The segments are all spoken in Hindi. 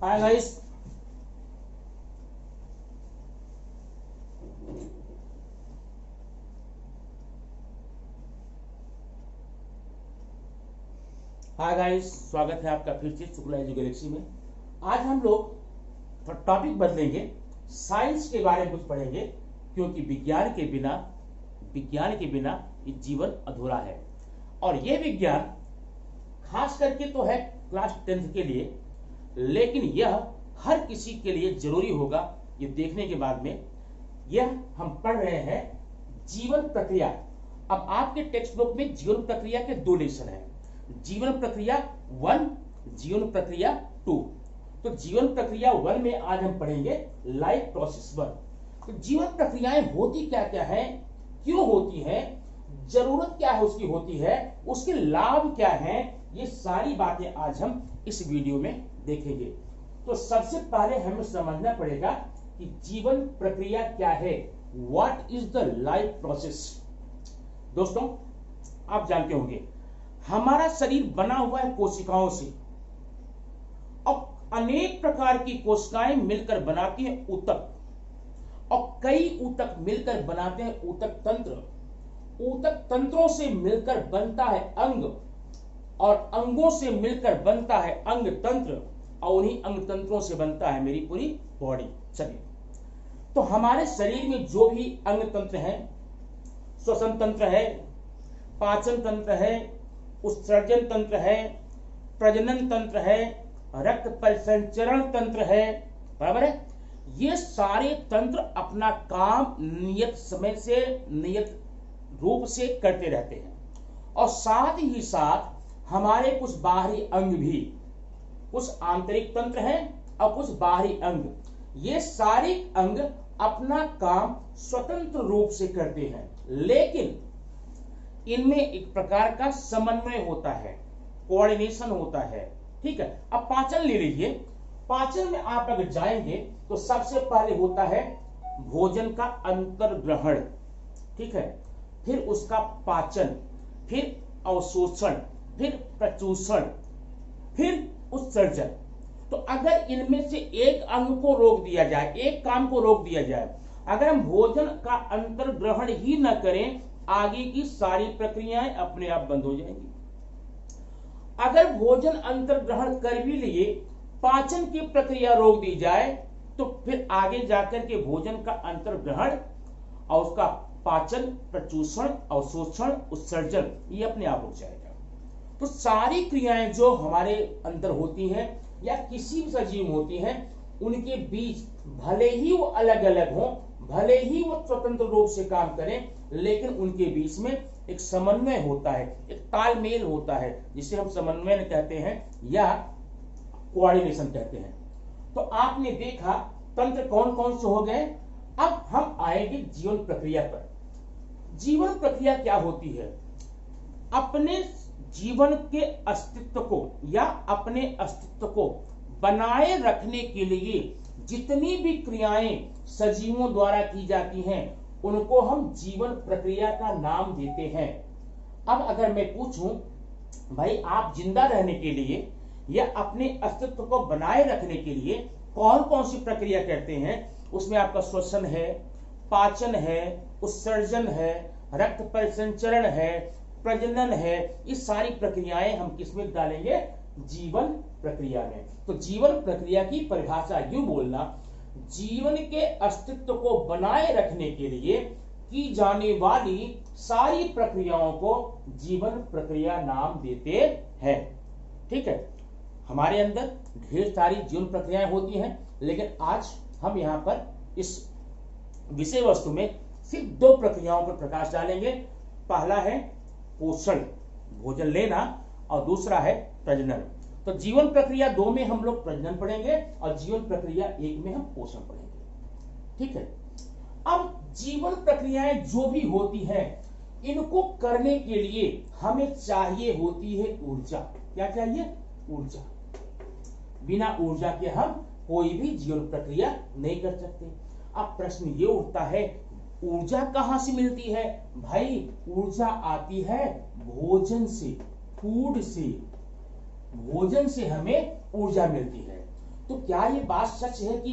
हाय गाइस, स्वागत है आपका फिर से शुक्ला एजू गैलेक्सी में। आज हम लोग टॉपिक बदलेंगे, साइंस के बारे में कुछ पढ़ेंगे, क्योंकि विज्ञान के बिना ये जीवन अधूरा है। और ये विज्ञान खास करके तो है क्लास 10th के लिए, लेकिन यह हर किसी के लिए जरूरी होगा। ये देखने के बाद में यह हम पढ़ रहे हैं जीवन प्रक्रिया। अब आपके टेक्स्ट बुक में जीवन प्रक्रिया के 2 लेसन हैं, जीवन प्रक्रिया 1, जीवन प्रक्रिया 2। तो जीवन प्रक्रिया 1 में आज हम पढ़ेंगे लाइफ प्रोसेस 1। तो जीवन प्रक्रियाएं होती क्या क्या है, क्यों होती है, जरूरत क्या है उसकी होती है, उसके लाभ क्या है, ये सारी बातें आज हम इस वीडियो में देखेंगे। तो सबसे पहले हमें समझना पड़ेगा कि जीवन प्रक्रिया क्या है, what is the life process. दोस्तों, आप जानते होंगे हमारा शरीर बना हुआ है कोशिकाओं से, और अनेक प्रकार की कोशिकाएं मिलकर बनाती हैं ऊतक, और कई ऊतक मिलकर बनाते हैं ऊतक तंत्र। ऊतक तंत्रों से मिलकर बनता है अंग, और अंगों से मिलकर बनता है अंग तंत्र, और उन्हीं अंग तंत्रों से बनता है मेरी पूरी बॉडी, शरीर। तो हमारे शरीर में जो भी अंग तंत्र है, श्वसन तंत्र है, पाचन तंत्र है, उत्सर्जन तंत्र है, प्रजनन तंत्र है, रक्त परिसंचरण तंत्र है, बराबर है। ये सारे तंत्र अपना काम नियत समय से, नियत रूप से करते रहते हैं। और साथ ही साथ हमारे कुछ बाहरी अंग भी, कुछ आंतरिक तंत्र हैं और कुछ बाहरी अंग, ये सारे अंग अपना काम स्वतंत्र रूप से करते हैं, लेकिन इनमें एक प्रकार का समन्वय होता है, कोऑर्डिनेशन होता है। ठीक है। अब पाचन ले लीजिए। पाचन में आप अगर जाएंगे तो सबसे पहले होता है भोजन का अंतर्ग्रहण, ठीक है, फिर उसका पाचन, फिर अवशोषण, फिर प्रचूषण, फिर उत्सर्जन। तो अगर इनमें से एक अंग को रोक दिया जाए, एक काम को रोक दिया जाए, अगर हम भोजन का अंतर्ग्रहण ही न करें, आगे की सारी प्रक्रियाएं अपने आप बंद हो जाएंगी। अगर भोजन अंतर्ग्रहण कर भी लिए, पाचन की प्रक्रिया रोक दी जाए, तो फिर आगे जाकर के भोजन का अंतर्ग्रहण और उसका पाचन, प्रचूषण, अवशोषण, उत्सर्जन, ये अपने आप रुक जाएगा। तो सारी क्रियाएं जो हमारे अंदर होती हैं या किसी भी सजीव में होती हैं, उनके बीच भले ही वो अलग अलग हों, भले ही वो स्वतंत्र रूप से काम करें, लेकिन उनके बीच में एक समन्वय होता है, एक तालमेल होता है, जिसे हम समन्वय कहते हैं या कोऑर्डिनेशन कहते हैं। तो आपने देखा तंत्र कौन कौन से हो गए। अब हम आएंगे जीवन प्रक्रिया पर। जीवन प्रक्रिया क्या होती है? अपने जीवन के अस्तित्व को या अपने अस्तित्व को बनाए रखने के लिए जितनी भी क्रियाएं सजीवों द्वारा की जाती हैं, उनको हम जीवन प्रक्रिया का नाम देते हैं। अब अगर मैं पूछूं, भाई आप जिंदा रहने के लिए या अपने अस्तित्व को बनाए रखने के लिए कौन कौन सी प्रक्रिया करते हैं, उसमें आपका श्वसन है, पाचन है, उत्सर्जन है, रक्त परिसंचरण है, प्रजनन है, ये सारी प्रक्रियाएं हम किसमें डालेंगे? जीवन प्रक्रिया में। तो जीवन प्रक्रिया की परिभाषा यूं बोलना, जीवन के अस्तित्व को बनाए रखने के लिए की जाने वाली सारी प्रक्रियाओं को जीवन प्रक्रिया नाम देते हैं। ठीक है। हमारे अंदर ढेर सारी जीवन प्रक्रियाएं होती हैं, लेकिन आज हम यहां पर इस विषय वस्तु में सिर्फ 2 प्रक्रियाओं पर प्रकाश डालेंगे। पहला है पोषण, भोजन लेना, और दूसरा है प्रजनन। तो जीवन प्रक्रिया 2 में हम लोग प्रजनन पढ़ेंगे और जीवन प्रक्रिया 1 में हम पोषण पढ़ेंगे। ठीक है। अब जीवन प्रक्रियाएं जो भी होती हैं, इनको करने के लिए हमें चाहिए होती है ऊर्जा। क्या चाहिए? ऊर्जा। बिना ऊर्जा के हम कोई भी जीवन प्रक्रिया नहीं कर सकते। अब प्रश्न ये उठता है, ऊर्जा कहां से मिलती है? भाई ऊर्जा आती है भोजन से, फूड से। भोजन से हमें ऊर्जा मिलती है। तो क्या ये बात सच है कि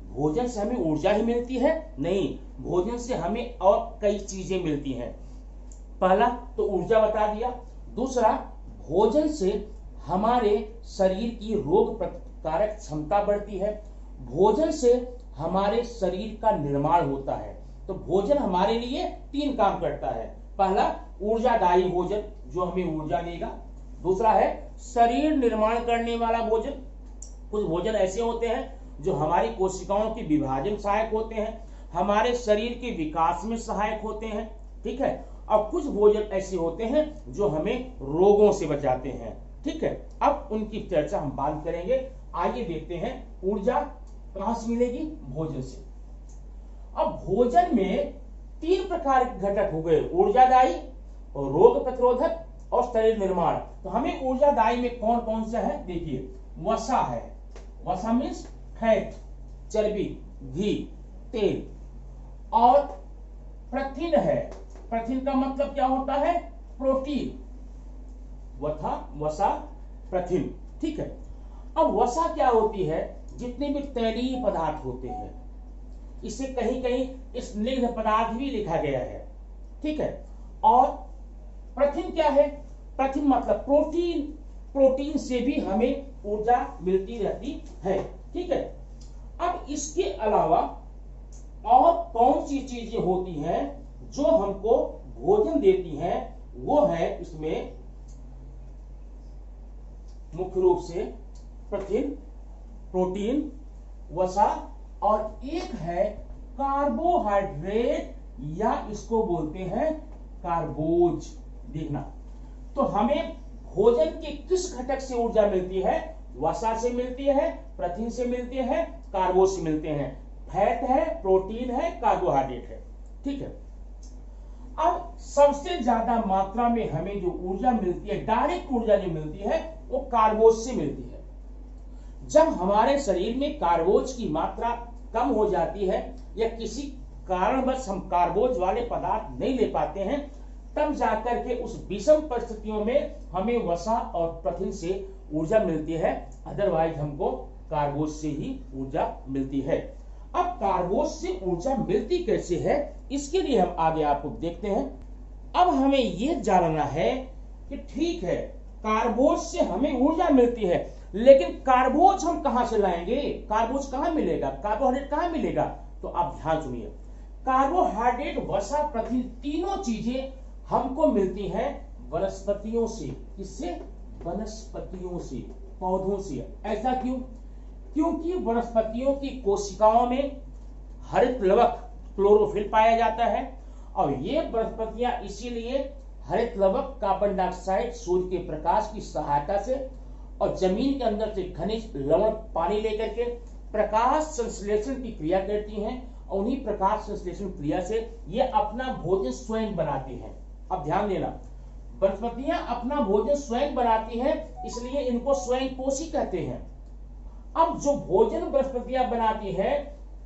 भोजन से हमें ऊर्जा ही मिलती है? नहीं, भोजन से हमें और कई चीजें मिलती हैं। पहला तो ऊर्जा बता दिया, दूसरा भोजन से हमारे शरीर की रोग प्रतिकारक क्षमता बढ़ती है, भोजन से हमारे शरीर का निर्माण होता है। तो भोजन हमारे लिए 3 काम करता है। पहला ऊर्जादायी भोजन जो हमें ऊर्जा देगा, दूसरा है शरीर निर्माण करने वाला भोजन, कुछ भोजन ऐसे होते हैं जो हमारी कोशिकाओं की विभाजन सहायक होते हैं, हमारे शरीर के विकास में सहायक होते हैं, ठीक है, और कुछ भोजन ऐसे होते हैं जो हमें रोगों से बचाते हैं, ठीक है। अब उनकी चर्चा हम बाद करेंगे। आइए देखते हैं ऊर्जा कहां से मिलेगी? भोजन से। अब भोजन में 3 प्रकार के घटक हो गए, ऊर्जादायी, रोग प्रतिरोधक और शरीर निर्माण। तो हमें ऊर्जादायी में कौन कौन सा है? देखिए, वसा है, वसा मीन्स फैट, चर्बी, घी, तेल, और प्रथिन है, प्रथिन का मतलब क्या होता है? प्रोटीन, वसा प्रथिन, ठीक है। अब वसा क्या होती है? जितने भी तैलीय पदार्थ होते हैं, इसे कहीं कहीं स्निग्ध पदार्थ भी लिखा गया है, ठीक है। और प्रथिन क्या है? प्रथिन मतलब प्रोटीन, प्रोटीन से भी हमें ऊर्जा मिलती रहती है, ठीक है। अब इसके अलावा और कौन सी चीजें होती हैं जो हमको भोजन देती हैं? वो है इसमें मुख्य रूप से प्रथिन, प्रोटीन, वसा, और एक है कार्बोहाइड्रेट, या इसको बोलते हैं कार्बोज। देखना, तो हमें भोजन के किस घटक से ऊर्जा मिलती है? वसा से मिलती है, प्रथिन से मिलती है, कार्बोज से मिलते हैं। फैट है, प्रोटीन है, कार्बोहाइड्रेट है, ठीक है। अब सबसे ज्यादा मात्रा में हमें जो ऊर्जा मिलती है, डायरेक्ट ऊर्जा जो मिलती है, वो कार्बोज से मिलती है। जब हमारे शरीर में कार्बोज की मात्रा कम हो जाती है या किसी कारणवश हम कार्बोज वाले पदार्थ नहीं ले पाते हैं, तब जाकर के उस विषम परिस्थितियों में हमें वसा और प्रथिन से ऊर्जा मिलती है, अदरवाइज हमको कार्बोज से ही ऊर्जा मिलती है। अब कार्बोज से ऊर्जा मिलती कैसे है, इसके लिए हम आगे आपको देखते हैं। अब हमें यह जानना है कि ठीक है, कार्बोज से हमें ऊर्जा मिलती है, लेकिन कार्बोज हम कहां से लाएंगे? कार्बोज कहां मिलेगा? कार्बोहाइड्रेट कहां मिलेगा? तो आप ध्यान सुनिए, कार्बोहाइड्रेट, वसा, प्रथिन, तीनों चीजें हमको मिलती हैं वनस्पतियों से। किससे? वनस्पतियों से, पौधों से। ऐसा क्यों? क्योंकि वनस्पतियों की कोशिकाओं में हरित लवक, क्लोरोफिल पाया जाता है, और ये वनस्पतियां इसीलिए हरित लवक, कार्बन डाइऑक्साइड, सूर्य के प्रकाश की सहायता से और जमीन के अंदर से खनिज, लवण, पानी लेकर के प्रकाश संश्लेषण की क्रिया करती हैं, और उन्हीं प्रकाश संश्लेषण क्रिया से ये अपना भोजन स्वयं बनाती हैं। अब ध्यान देना, वनस्पतियां अपना भोजन स्वयं बनाती हैं, इसलिए इनको स्वयं पोषी कहते हैं। अब जो भोजन वनस्पतियां बनाती हैं,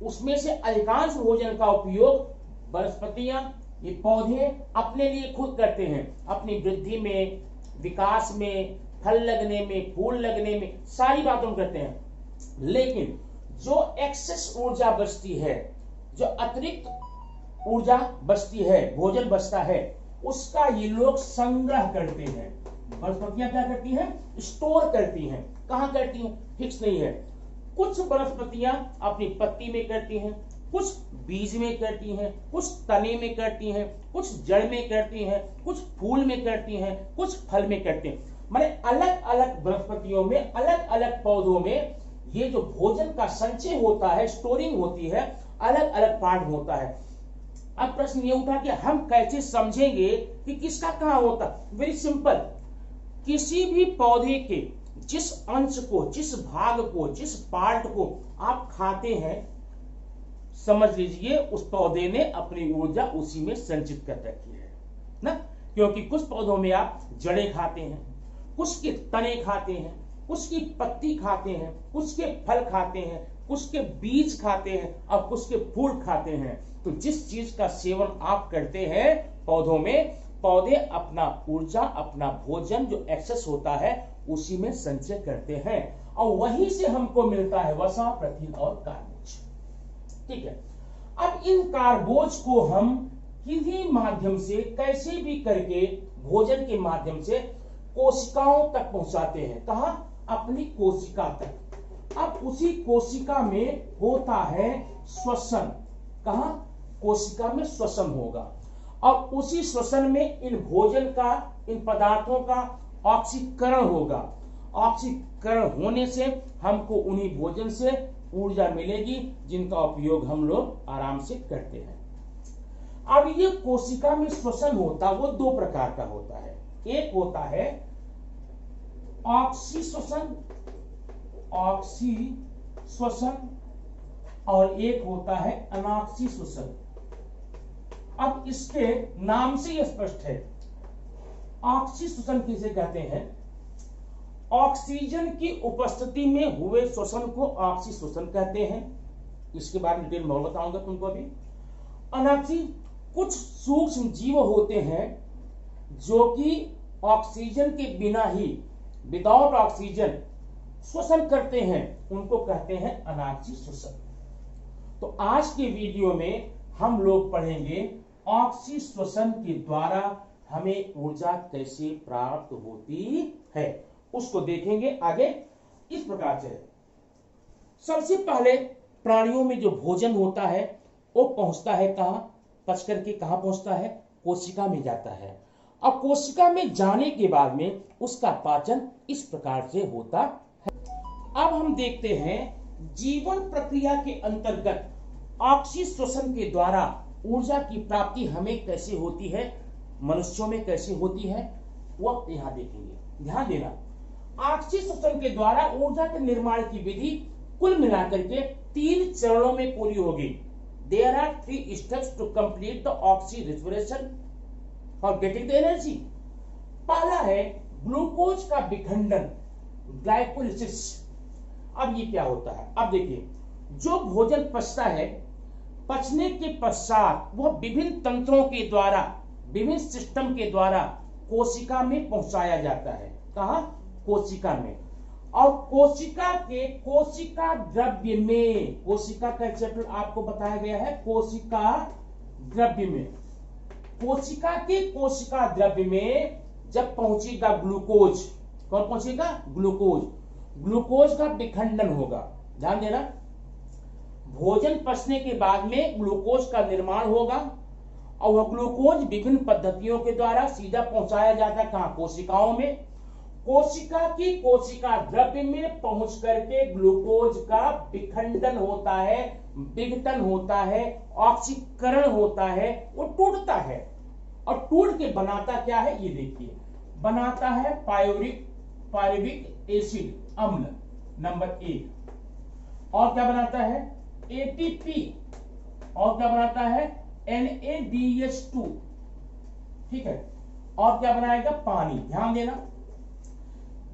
उसमें से अधिकांश भोजन का उपयोग वनस्पतियां, ये पौधे अपने लिए खुद करते हैं, अपनी वृद्धि में, विकास में, फल लगने में, फूल लगने में, सारी बातों करते हैं। लेकिन जो एक्सेस ऊर्जा बचती है, जो अतिरिक्त ऊर्जा बचती है, भोजन बचता है, उसका ये लोग संग्रह करते हैं। वनस्पतियां क्या करती हैं? स्टोर करती हैं। कहां करती हैं? फिक्स नहीं है। कुछ वनस्पतियां अपनी पत्ती में करती हैं, कुछ बीज में करती हैं, कुछ तने में करती हैं, कुछ जड़ में करती हैं, कुछ फूल में करती हैं, कुछ फल में करते हैं। माने अलग अलग वनस्पतियों में, अलग अलग पौधों में ये जो भोजन का संचय होता है, स्टोरिंग होती है, अलग अलग पार्ट होता है। अब प्रश्न ये उठा कि हम कैसे समझेंगे कि किसका कहां होता? वेरी सिंपल, किसी भी पौधे के जिस अंश को, जिस भाग को, जिस पार्ट को आप खाते हैं, समझ लीजिए उस पौधे ने अपनी ऊर्जा उसी में संचित कर रखी है ना। क्योंकि कुछ पौधों में आप जड़ें खाते हैं, कुछ के तने खाते हैं, कुछ की पत्ती खाते हैं, कुछ के फल खाते हैं, कुछ के बीज खाते हैं, और कुछ के फूल खाते हैं। तो जिस चीज का सेवन आप करते हैं पौधों में, पौधे अपना ऊर्जा, अपना भोजन जो एक्सेस होता है उसी में संचय करते हैं और वहीं से हमको मिलता है वसा, प्रथिन और कार्बोज। ठीक है, अब इन कार्बोज को हम किसी माध्यम से कैसे भी करके भोजन के माध्यम से कोशिकाओं तक पहुंचाते हैं। कहा? अपनी कोशिका तक। अब उसी कोशिका में होता है श्वसन। कहा? कोशिका में श्वसन होगा और उसी श्वसन में इन भोजन का, इन पदार्थों का ऑक्सीकरण होगा। ऑक्सीकरण होने से हमको उन्हीं भोजन से ऊर्जा मिलेगी जिनका उपयोग हम लोग आराम से करते हैं। अब ये कोशिका में श्वसन होता वो दो प्रकार का होता है। एक होता है ऑक्सी श्वसन, ऑक्सी श्वसन, और एक होता है अनॉक्सी श्वसन। अब इसके नाम से यह स्पष्ट है। ऑक्सी श्वसन किसे कहते हैं? ऑक्सीजन की उपस्थिति में हुए श्वसन को ऑक्सी श्वसन कहते हैं। इसके बारे में डिटेल में बताऊंगा तुमको अभी। अनॉक्सी, कुछ सूक्ष्म जीव होते हैं जो कि ऑक्सीजन के बिना ही, विदाउट ऑक्सीजन श्वसन करते हैं, उनको कहते हैं अनॉक्सी श्वसन। तो आज के वीडियो में हम लोग पढ़ेंगे ऑक्सी श्वसन के द्वारा हमें ऊर्जा कैसे प्राप्त होती है, उसको देखेंगे आगे। इस प्रकार से सबसे पहले प्राणियों में जो भोजन होता है वो पहुंचता है कहां? पच करके कहां पहुंचता है? कोशिका में जाता है। और कोशिका में जाने के बाद में उसका पाचन इस प्रकार से होता है। अब हम देखते हैं जीवन प्रक्रिया के अंतर्गत ऑक्सी श्वसन के द्वारा ऊर्जा की प्राप्ति हमें कैसे होती है, मनुष्यों में कैसे होती है, वो यहां देखेंगे। ध्यान देना, ऑक्सी श्वसन के द्वारा ऊर्जा के निर्माण की विधि कुल मिलाकर के 3 चरणों में पूरी होगी। There are 3 steps to complete the oxy respiration for getting the energy. पहला है ग्लूकोज का विखंडन, ग्लाइकोलिसिस। अब ये क्या होता है? अब देखिए, जो भोजन पचता है, पचने के पश्चात वह विभिन्न तंत्रों के द्वारा, विभिन्न सिस्टम के द्वारा कोशिका में पहुंचाया जाता है। कहां? कोशिका में। और कोशिका के कोशिका द्रव्य में, कोशिका का चैप्टर आपको बताया गया है, कोशिका द्रव्य में, कोशिका के कोशिका द्रव्य में जब पहुंचेगा ग्लूकोज, कौन पहुंचेगा? ग्लूकोज। ग्लूकोज का विखंडन होगा। ध्यान देना, भोजन पचने के बाद में ग्लूकोज का निर्माण होगा और वह ग्लूकोज विभिन्न पद्धतियों के द्वारा सीधा पहुंचाया जाता है कहां? कोशिकाओं में। कोशिका की कोशिका द्रव्य में पहुंच करके ग्लूकोज का विखंडन होता है, विघटन होता है, ऑक्सीकरण होता है, वो टूटता है। और टूट के बनाता क्या है? ये देखिए, बनाता है पायरुविक एसिड अम्ल नंबर 1। और क्या बनाता है? एटीपी। और क्या बनाता है? NADH2। ठीक है, और क्या बनाएगा? पानी। ध्यान देना,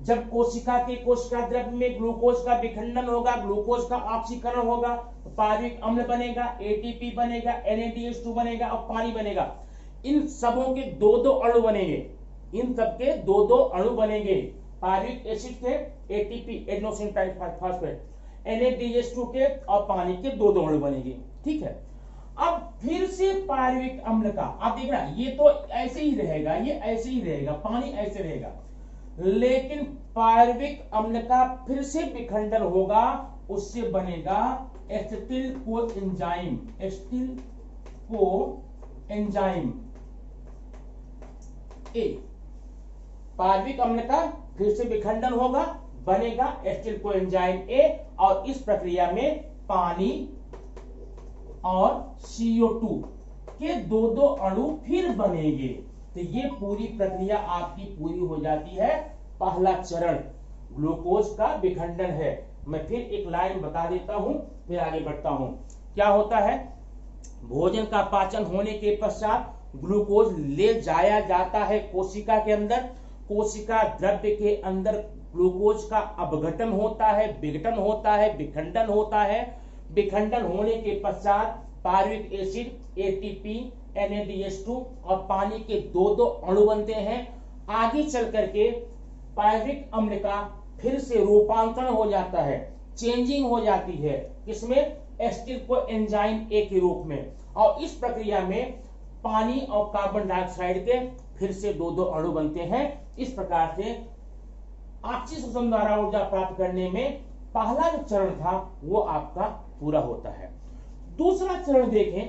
जब कोशिका के कोशिका द्रव्य में ग्लूकोज का विखंडन होगा, ग्लूकोज का ऑक्सीकरण होगा, तो पायरुविक अम्ल बनेगा, एटीपी बनेगा, NADH2 बनेगा और पानी बनेगा। इन सबों के 2-2 अणु बनेंगे। इन सबके 2-2 अणु बनेंगे। पायरुविक एसिड के, एटीपी एडेनोसिन ट्राइफॉस्फेट, NADH2 के और पानी के 2-2 अणु बनेंगे। ठीक है, अब फिर से पायरुविक अम्ल का, आप देख रहे हैं ये तो ऐसे ही रहेगा, ये ऐसे ही रहेगा, पानी ऐसे रहेगा, लेकिन पायरुविक अम्ल का फिर से विखंडन होगा, उससे बनेगा acetyl coenzyme. Acetyl coenzyme A. Pyruvic अम्ल का फिर से विखंडन होगा, बनेगा एसिटिल कोएंजाइम ए, और इस प्रक्रिया में पानी और CO2 के 2-2 अणु फिर बनेंगे। तो ये पूरी प्रक्रिया आपकी पूरी हो जाती है। पहला चरण ग्लूकोज का विखंडन है। मैं फिर एक लाइन बता देता हूं, फिर आगे बढ़ता हूं। क्या होता है? भोजन का पाचन होने के पश्चात ग्लूकोज ले जाया जाता है कोशिका के अंदर। कोशिका द्रव्य के अंदर ग्लूकोज का अपघटन होता है, विघटन होता है, विखंडन होता है। विखंडन होने के पश्चात पायरुविक एसिड, एटीपी, NaDH2 और पानी के दो दो अणु बनते हैं। आगे चल करके पायरिक अम्ल का फिर से रूपांतरण हो जाता है, चेंजिंग हो जाती है, किसमें? एसिटिल को एंजाइम ए के रूप में। और इस प्रक्रिया में पानी और कार्बन डाइऑक्साइड के फिर से दो दो अणु बनते हैं। इस प्रकार से आपसी शोषण द्वारा ऊर्जा प्राप्त करने में पहला जो चरण था वो आपका पूरा होता है। दूसरा चरण देखें,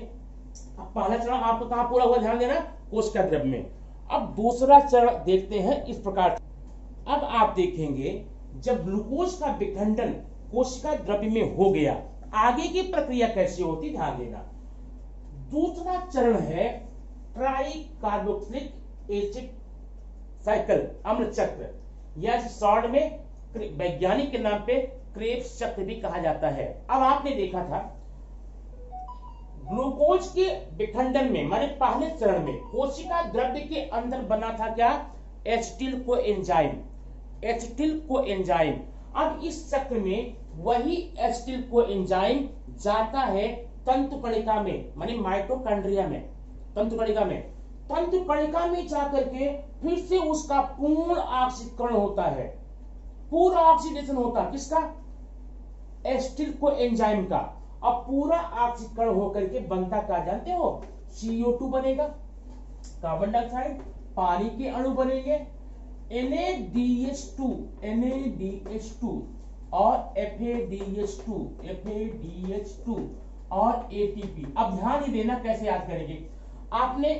पहला चरण आपका कहां पूरा हुआ, ध्यान देना, कोशिका द्रव्य में। अब दूसरा चरण देखते हैं इस प्रकार। अब आप देखेंगे जब ग्लूकोज का विखंडन कोशिका द्रव्य में हो गया, आगे की प्रक्रिया कैसी होती, ध्यान देना। दूसरा चरण है ट्राई कार्बोक्सिलिक एसिड साइकिल, अम्ल चक्र, या शॉर्ट में वैज्ञानिक के नाम पे क्रेब्स चक्र भी कहा जाता है। अब आपने देखा था ग्लूकोज के विखंडन में, माने पहले चरण में कोशिका द्रव्य के अंदर बना था क्या? एसिटिल को एंजाइम, एसिटिल को एंजाइम। अब इस चक्र में वही एसिटिल को एंजाइम जाता है तंतुकणिका में, माने माइटोकॉन्ड्रिया में, तंतुकणिका में। तंतुकणिका में जाकर के फिर से उसका पूर्ण ऑक्सीकरण होता है, पूरा ऑक्सीडेशन होता है, किसका? एसिटिल को एंजाइम का। अब पूरा ऑक्सीकरण होकर के बनता क्या जानते हो? CO2 बनेगा, कार्बन डाइऑक्साइड, पानी के अणु बनेंगे, NaDH2, NaDH2 और FADH2, FADH2 और ATP। अब ध्यान ही देना कैसे याद करेंगे। आपने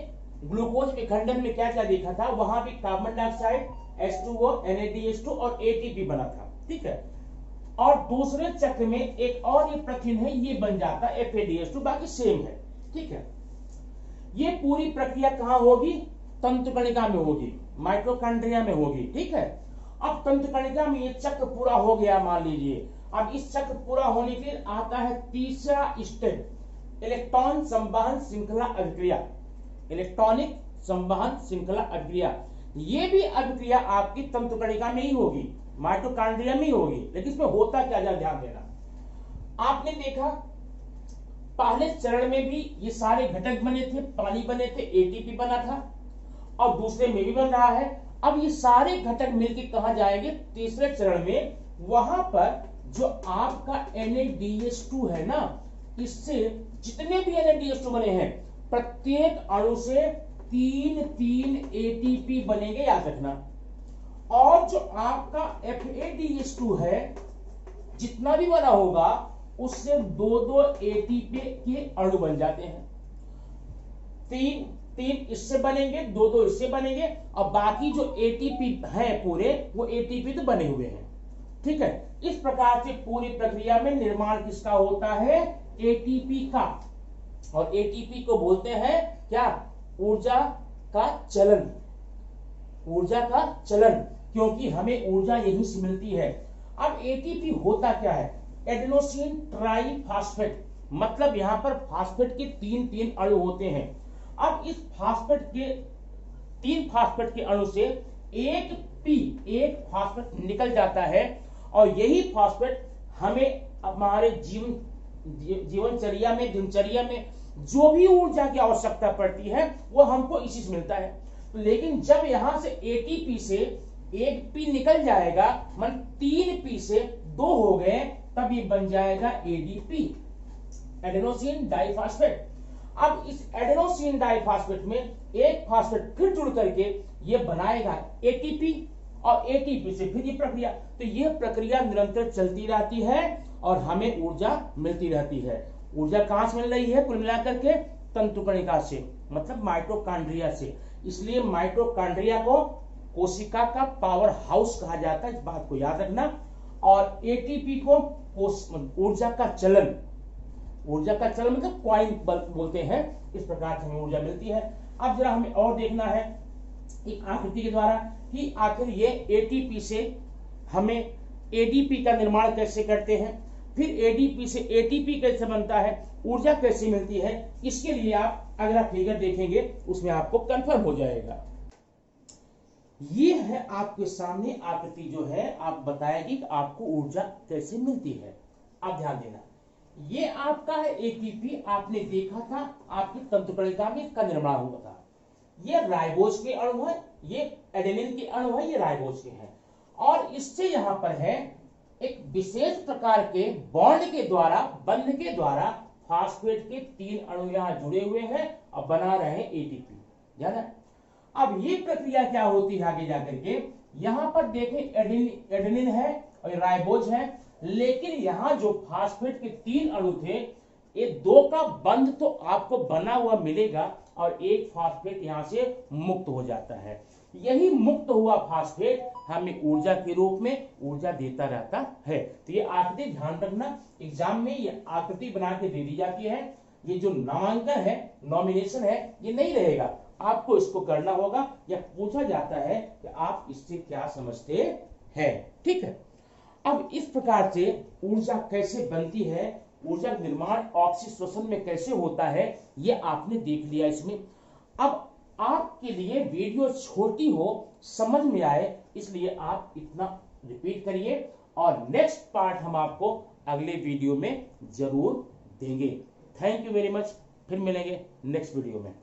ग्लूकोज विखंडन में क्या क्या देखा था? वहां भी कार्बन डाइऑक्साइड, H2O, NaDH2 और ATP बना था, ठीक है। और दूसरे चक्र में एक और ये प्रथिन है, ये बन जाता FADH2, बाकी सेम है, ठीक है। ये पूरी प्रक्रिया कहां होगी? तंतुकणिका में होगी, माइटोकॉन्ड्रिया में होगी, ठीक है। अब तंतुकणिका में ये चक्र पूरा हो गया मान लीजिए। अब इस चक्र पूरा होने के लिए आता है तीसरा स्टेप, इलेक्ट्रॉन संवहन श्रृंखला अभिक्रिया, इलेक्ट्रॉनिक संवहन श्रृंखला अभिक्रिया। ये भी अभिक्रिया आपकी तंतुकणिका में ही होगी, माइटोकॉन्ड्रिया में ही होगी। लेकिन इसमें होता क्या, ध्यान देना। आपने देखा पहले चरण में भी ये सारे घटक बने थे, पानी बने थे, ATP बना था, और दूसरे में भी बन रहा है। अब ये सारे घटक मिलकर कहां जाएंगे? तीसरे चरण में। वहां पर जो आपका NaDH2 है ना, इससे जितने भी NaDH2 बने हैं, प्रत्येक अणु से 3-3 ATP बनेंगे, याद रखना। और जो आपका FADH2 है, जितना भी बना होगा उससे 2-2 ATP के अणु बन जाते हैं। 3 इससे बनेंगे, 2-2 इससे बनेंगे, और बाकी जो ATP है पूरे, वो ATP तो बने हुए हैं, ठीक है। इस प्रकार से पूरी प्रक्रिया में निर्माण किसका होता है? ATP का। और ATP को बोलते हैं क्या? ऊर्जा का चलन, ऊर्जा का चलन, क्योंकि हमें ऊर्जा यहीं से मिलती है। अब ATP होता क्या है? एडेनोसिन ट्राइफॉस्फेट, मतलब यहां पर फास्फेट के 3-3 अणु होते हैं। अब इस फास्फेट के 3 फास्फेट के अणु से एक फास्फेट निकल जाता है, और यही फास्फेट हमें हमारे जीवनचर्या में, दिनचर्या में जो भी ऊर्जा की आवश्यकता पड़ती है वो हमको इसी से मिलता है। लेकिन जब यहां से ATP से एक P निकल जाएगा, मन 3P से 2 हो गए, तब ये बन जाएगा ADP, एडेनोसिन डाइफॉस्फेट। अब इस एडेनोसिन डाइफॉस्फेट में एक फास्फेट फिर जुड़ करके ये बनाएगा ATP, और ATP से फिर ये प्रक्रिया। तो ये प्रक्रिया निरंतर चलती रहती है और हमें ऊर्जा मिलती रहती है। ऊर्जा कहां से मिल रही है? कुल मिलाकर के तंतुकणिका से, मतलब माइटोकॉन्ड्रिया से। इसलिए माइटोकॉन्ड्रिया को कोशिका का पावर हाउस कहा जाता है, इस बात को याद रखना। और ATP को ऊर्जा का चलन, ऊर्जा का चलन मतलब क्वाइन बोलते हैं। इस प्रकार से हमें ऊर्जा मिलती है। अब जरा हमें और देखना है एक आकृति के द्वारा कि आखिर ये ATP से हमें ADP का निर्माण कैसे करते हैं, फिर ADP से ATP कैसे बनता है, ऊर्जा कैसे मिलती है। इसके लिए आप अगला फिगर देखेंगे, उसमें आपको कंफर्म हो जाएगा। ये है आपके सामने आकृति, जो है आप बताएगी कि आपको ऊर्जा कैसे मिलती है। अब ध्यान देना, ये आपका है एटीपी, आपने देखा था आपकी तंत्रिका में इसका निर्माण हुआ था। ये राइबोज के अणु है, ये एडेनिन के अणु है, ये राइबोज के हैं। और इससे यहां पर है एक विशेष प्रकार के बॉन्ड के द्वारा, बंध के द्वारा फास्फेट के 3 अणु यहां जुड़े हुए हैं और बना रहे हैं एटीपी। ध्यान है। अब ये प्रक्रिया क्या होती है आगे जाकर के, यहां पर देखें एडेनिन है और राइबोज है, लेकिन यहां जो फास्फेट के 3 अणु थे, ये 2 का बंध तो आपको बना हुआ मिलेगा और एक फास्फेट यहां से मुक्त हो जाता है। यही मुक्त हुआ फास्फेट हमें ऊर्जा के रूप में ऊर्जा देता रहता है। तो ये आकृति ध्यान रखना, एग्जाम में ये आकृति बना के दे दी जाती है। ये जो नामांकन है, नॉमिनेशन है, ये नहीं रहेगा, आपको इसको करना होगा या पूछा जाता है कि आप इससे क्या समझते हैं। ठीक है। अब इस प्रकार से ऊर्जा कैसे बनती है, ऊर्जा निर्माण ऑक्सीश्वसन में कैसे होता है, ये आपने देख लिया इसमें। अब आपके लिए वीडियो छोटी हो, समझ में आए, इसलिए आप इतना रिपीट करिए और नेक्स्ट पार्ट हम आपको अगले वीडियो में जरूर देंगे। Thank you very much. फिर मिलेंगे नेक्स्ट वीडियो में।